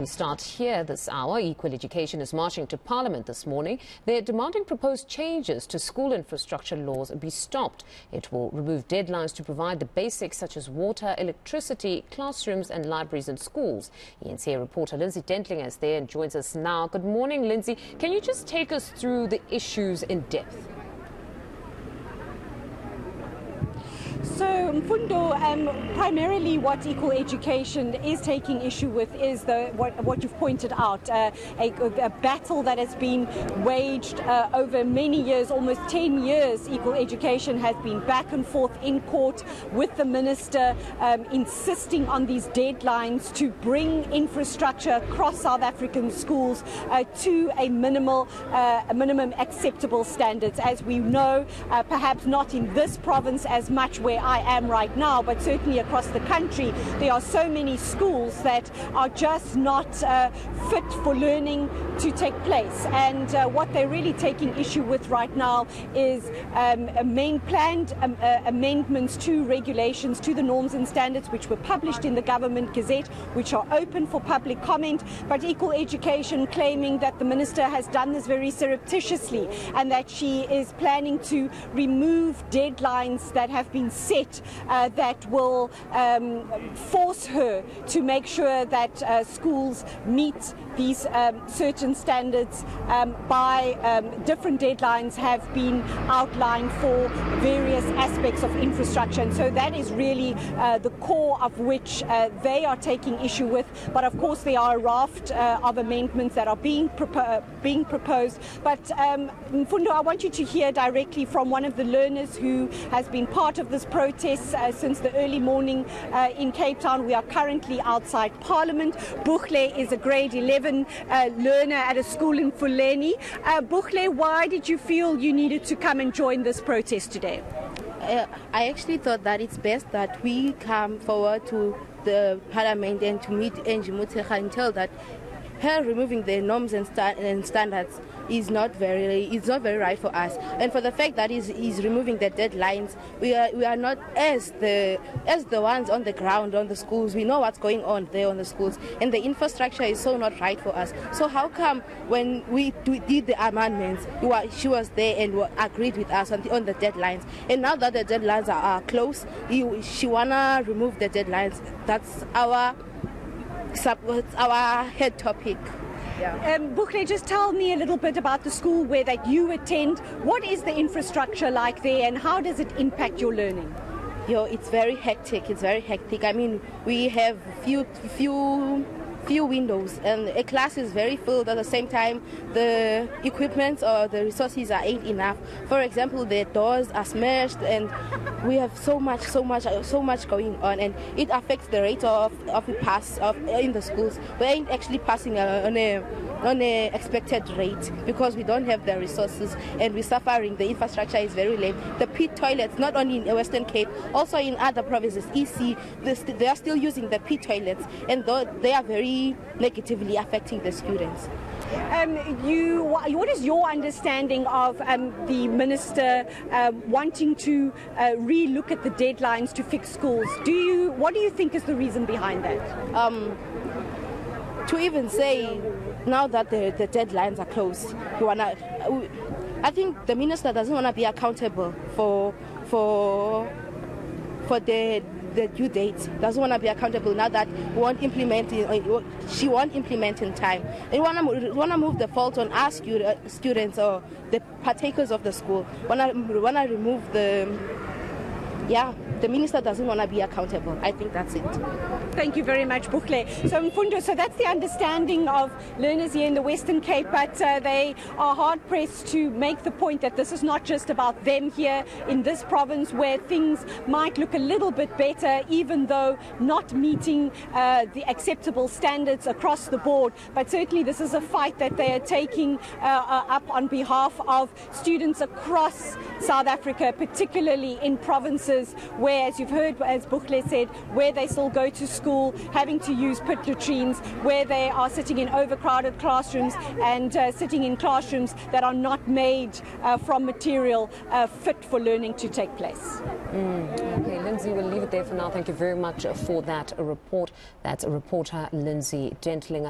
We start here this hour. Equal Education is marching to Parliament this morning. They're demanding proposed changes to school infrastructure laws be stopped. It will remove deadlines to provide the basics such as water, electricity, classrooms and libraries in schools. eNCA reporter Lindsay Dentling is there and joins us now. Good morning, Lindsay. Can you just take us through the issues in depth? So, Mfundo, primarily what Equal Education is taking issue with is what you've pointed out, a battle that has been waged over many years, almost 10 years. Equal Education has been back and forth in court with the minister, insisting on these deadlines to bring infrastructure across South African schools to a minimum acceptable standards. As we know, perhaps not in this province as much where I am right now, but certainly across the country, there are so many schools that are just not fit for learning to take place. And what they're really taking issue with right now is planned amendments to regulations, to the norms and standards, which were published in the Government Gazette, which are open for public comment. But Equal Education claiming that the minister has done this very surreptitiously and that she is planning to remove deadlines that have been set that will force her to make sure that schools meet these certain standards by different deadlines have been outlined for various aspects of infrastructure. And so that is really the core of which they are taking issue with. But of course there are a raft of amendments that are being proposed. But Mfundo, I want you to hear directly from one of the learners who has been part of this protest since the early morning in Cape Town. We are currently outside Parliament. Bukhle is a grade 11 learner at a school in Fuleni. Bukhle, why did you feel you needed to come and join this protest today? I actually thought that it's best that we come forward to the Parliament and to meet Angie Motshekga and tell that her removing the norms and standards is not very right for us, and for the fact that he's removing the deadlines, we are not as the ones on the ground on the schools. We know what's going on there on the schools, and the infrastructure is so not right for us. So how come when we did the amendments, she was there and agreed with us on the deadlines, and now that the deadlines are close, she wanna remove the deadlines? That's our head topic. Yeah. Bukhle, just tell me a little bit about the school where that you attend. What is the infrastructure like there, and how does it impact your learning? It's very hectic. It's very hectic. I mean, we have few windows and a class is very filled. At the same time, the equipment or the resources ain't enough. For example, the doors are smashed and we have so much going on, and it affects the rate of pass in the schools. We ain't actually passing on a expected rate because we don't have the resources and we're suffering. The infrastructure is very lame. The pit toilets, not only in Western Cape, also in other provinces, EC, they are still using the pit toilets, and they are very negatively affecting the students. What is your understanding of the minister wanting to re-look at the deadlines to fix schools? What do you think is the reason behind that? To even say now that the deadlines are close, I think the minister doesn't want to be accountable for the due date. Doesn't want to be accountable now that she won't implement in time. They want to move the fault on our students or the partakers of the school. Want to remove the minister doesn't want to be accountable. I think that's it. Thank you very much, Bukhle. So Mfundo, so that's the understanding of learners here in the Western Cape, but they are hard-pressed to make the point that this is not just about them here in this province where things might look a little bit better, even though not meeting the acceptable standards across the board. But certainly this is a fight that they are taking up on behalf of students across South Africa, particularly in provinces where, as you've heard, as Bukhle said, where they still go to school having to use pit latrines, where they are sitting in overcrowded classrooms and sitting in classrooms that are not made from material fit for learning to take place. Okay, Lindsay, we'll leave it there for now. Thank you very much for that report. That's reporter Lindsay Dentling.